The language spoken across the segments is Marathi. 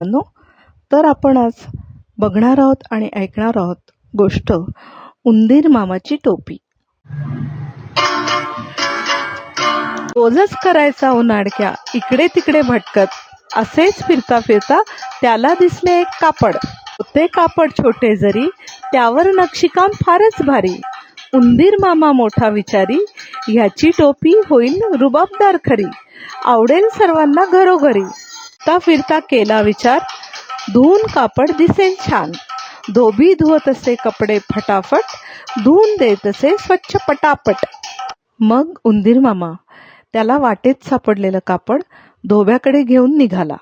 नो तर आपण आज बघणार आहोत आणि ऐकणार आहोत गोष्ट उंदीर मामाची टोपी. रोजच करायचा उन्हाडक्या इकडे तिकडे भटकत, असेच फिरता फिरता त्याला दिसले एक कापड. ते कापड छोटे जरी त्यावर नक्षीकाम फारच भारी. उंदीर मामा मोठा विचारी, ह्याची टोपी होईल रुबाबदार खरी, आवडेल सर्वांना घरोघरी. फिरता फिरता केला विचार, धुवून कापड दिसेल छान. धोबी धुवत असे कपडे फटाफट, धुवून देत असे स्वच्छ पटापट. मग उंदीर मामा त्याला वाटेत सापडलेलं कापड धोब्याकडे घेऊन निघाला.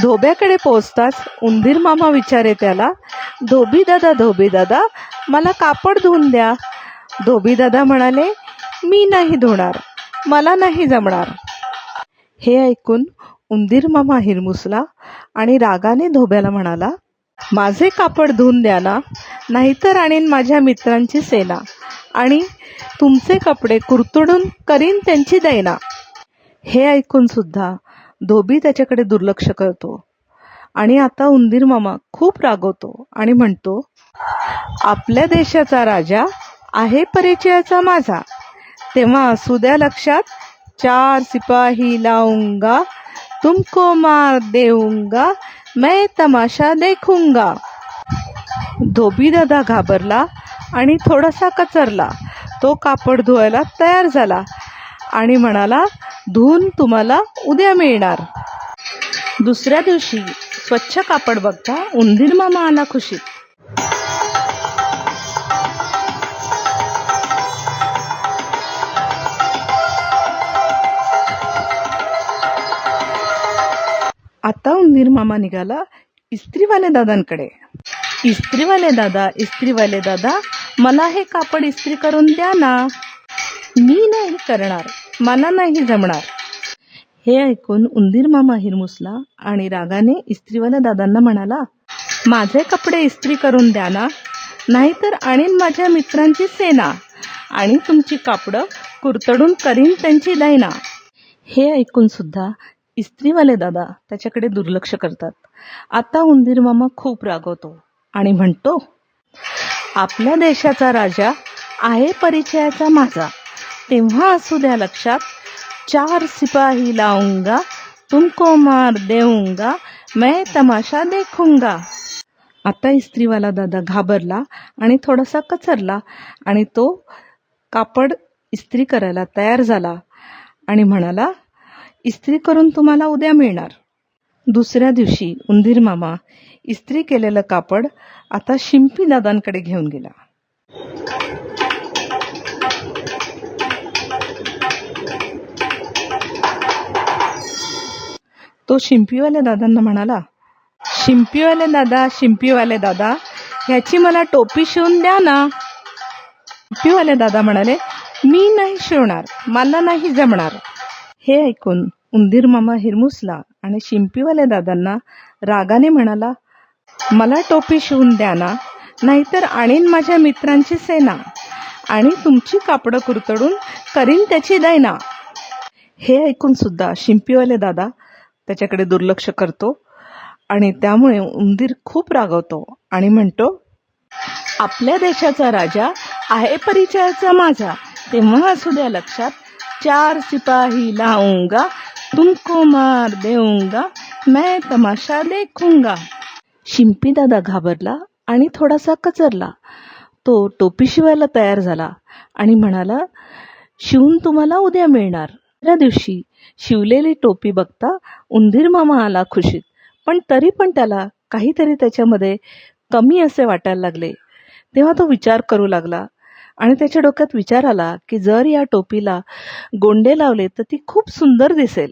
धोब्याकडे पोहोचताच उंदीर मामा विचारे त्याला, धोबी दादा मला कापड धुवून द्या. धोबी दादा म्हणाले, मी नाही धुणार, मला नाही जमणार. हे ऐकून उंदीर मामा हिरमुसला आणि रागाने धोब्याला म्हणाला, माझे कापड धुवून द्या ना, नाहीतर आणीन माझ्या मित्रांची सेना आणि तुमचे कपडे कुरतडून करीन त्यांची दैना. हे ऐकून सुद्धा धोबी त्याच्याकडे दुर्लक्ष करतो आणि आता उंदीर मामा खूप रागवतो आणि म्हणतो, आपल्या देशाचा राजा आहे परिचयाचा माझा, तेव्हा असू द्या लक्षात, 4 सिपाही लाऊंगा, तुमको मार देऊंगा, मैं तमाशा देखूंगा. धोबी दादा घाबरला आणि थोडासा कचरला. तो कापड धुवायला तयार झाला आणि म्हणाला, धुवून तुम्हाला उद्या मिळणार. दुसऱ्या दिवशी स्वच्छ कापड बघता उंदीर मामा आला खुशीत. आता उंदीर मामा निघाला इस्त्रीवाले दादांकडे. इस्त्रीवाले दादा मला हे कापड इस्त्री करून द्या ना. मी नाही करणार, मला नाही जमणार. हे ऐकून उंदीर मामा हिरमुसला आणि रागाने इस्त्रीवाल्या दादांना म्हणाला, माझे कपडे इस्त्री करून द्या ना, नाहीतर आणीन माझ्या मित्रांची सेना आणि तुमची कापडं कुरतडून करीन त्यांची दैना. हे ऐकून सुद्धा इस्त्रीवाले दादा त्याच्याकडे दुर्लक्ष करतात. आता उंदीर मामा खूप रागवतो आणि म्हणतो, आपल्या देशाचा राजा आहे परिचयाचा माझा, तेव्हा असू द्या लक्षात, 4 सिपाही लाऊंगा, तुमको मार देऊंगा, मैं तमाशा देखूंगा. आता इस्त्रीवाला दादा घाबरला आणि थोडासा कचरला आणि तो कापड इस्त्री करायला तयार झाला आणि म्हणाला, इस्त्री करून तुम्हाला उद्या मिळणार. दुसऱ्या दिवशी उंदीर मामा इस्त्री केलेलं कापड आता शिंपी दादांकडे घेऊन गेला. तो शिंपीवाल्या दादांना म्हणाला, शिंपीवाले दादा ह्याची मला टोपी शिवून द्या ना. शिंपीवाले दादा म्हणाले, मी नाही शिवणार, मला नाही जमणार. हे ऐकून उंदीर मामा हिरमुसला आणि शिंपीवाल्या दादांना रागाने म्हणाला, मला टोपी शिवून द्या ना, नाहीतर आणीन माझ्या मित्रांची सेना आणि तुमची कापडं कुरतडून करीन त्याची दैना. हे ऐकून सुद्धा शिंपीवाले दादा त्याच्याकडे दुर्लक्ष करतो आणि त्यामुळे उंदीर खूप रागवतो आणि म्हणतो, आपल्या देशाचा राजा आहे परिचयाचा माझा, तेव्हा असू द्या लक्षात, 4 सिपाही लाऊंगा, तुमको मार देऊंगा, मैं तमाशा देखूंगा. शिंपी दादा घाबरला आणि थोडासा कचरला. तो टोपी शिवायला तयार झाला आणि म्हणाला, शिवून तुम्हाला उद्या मिळणार. त्या दिवशी शिवलेली टोपी बघता उंदीर मामा आला खुशीत, पण तरी पण त्याला काहीतरी त्याच्यामध्ये कमी असे वाटायला लागले. तेव्हा तो विचार करू लागला आणि त्याच्या डोक्यात विचार आला की जर या टोपीला गोंडे लावले तर ती खूप सुंदर दिसेल.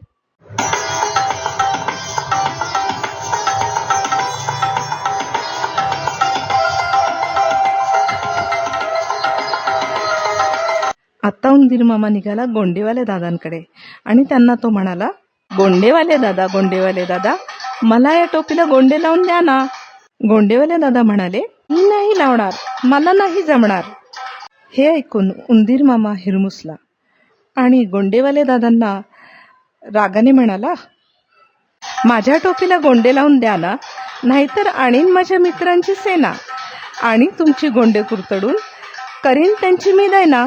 आता उंदीर मामा निघाला गोंडेवाले दादांकडे आणि त्यांना तो म्हणाला, गोंडेवाले दादा मला या टोपीला गोंडे लावून द्या ना. गोंडेवाले दादा म्हणाले, मी नाही लावणार, मला नाही जमणार. हे ऐकून उंदीर मामा हिरमुसला आणि गोंडेवाले दादांना रागाने म्हणाला, माझ्या टोपीला गोंडे लावून द्या ना, नाहीतर आणीन माझ्या मित्रांची सेना आणि तुमची गोंडे कुरतडून करीन त्यांची मी दैना.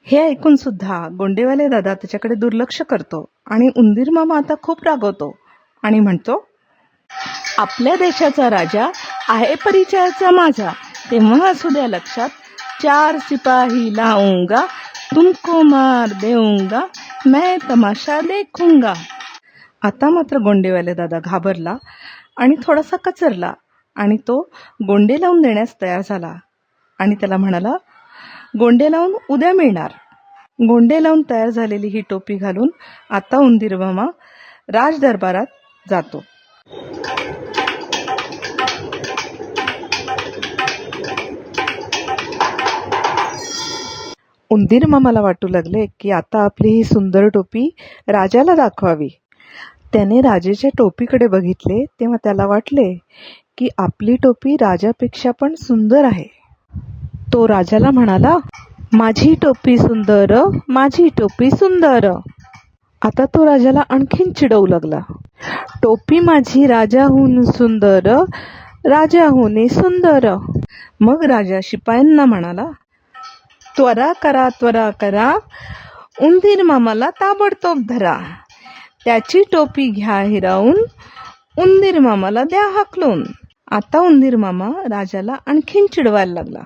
हे ऐकून सुद्धा गोंडेवाले दादा त्याच्याकडे दुर्लक्ष करतो आणि उंदीर मामा आता खूप रागवतो आणि म्हणतो, आपल्या देशाचा राजा आहे परिचयाचा माझा, तेव्हा असू द्या लक्षात, 4 सिपाही लाऊंगा, तुमको मार देऊंगा, मैं तमाशा देखूंगा. आता मात्र गोंडेवाले दादा घाबरला आणि थोडासा कचरला आणि तो गोंडे लावून देण्यास तयार झाला आणि त्याला म्हणाला, गोंडे लावून उद्या मिळणार. गोंडे लावून तयार झालेली ही टोपी घालून आता उंदीर मामा राजदरबारात जातो. उंदीर मामाला वाटू लागले की आता आपली ही सुंदर टोपी राजाला दाखवावी. त्याने राजाच्या टोपीकडे बघितले तेव्हा त्याला वाटले की आपली टोपी राजापेक्षा पण सुंदर आहे. तो राजाला म्हणाला, माझी टोपी सुंदर, माझी टोपी सुंदर. आता तो राजाला आणखीन चिडवू लागला, टोपी माझी राजाहून सुंदर, राजाहून सुंदर. मग राजा शिपायांना म्हणाला, त्वरा करा, उंदीर मामाला ताबडतोब धरा. त्याची टोपी घ्या हिरावून, उंदीर मामाला द्या हाकलून. आता उंदीर मामा राजाला आणखीन चिडवायला लागला,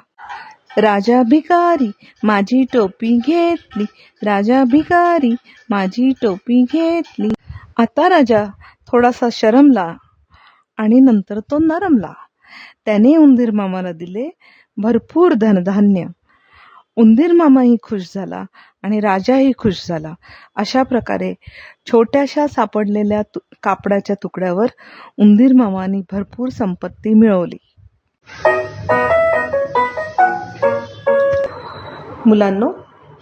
राजा भिकारी माझी टोपी घेतली, राजा भिकारी माझी टोपी घेतली. आता राजा थोडासा शरमला आणि नंतर तो नरमला. त्याने उंदीर मामाला दिले भरपूर धनधान्य. उंदीर मामाही खुश झाला आणि राजाही खुश झाला. अशा प्रकारे छोट्याशा सापडलेल्या कापडाच्या तुकड्यावर उंदीर मामाने भरपूर संपत्ती मिळवली. मुलांनो,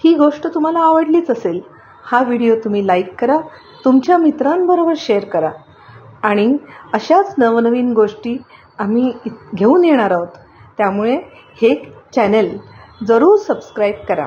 ही गोष्ट तुम्हाला आवडलीच असेल. हा व्हिडिओ तुम्ही लाईक करा, तुमच्या मित्रांबरोबर शेअर करा आणि अशाच नवनवीन गोष्टी आम्ही घेऊन येणार आहोत. त्यामुळे हे चॅनल जरूर सबस्क्राईब करा.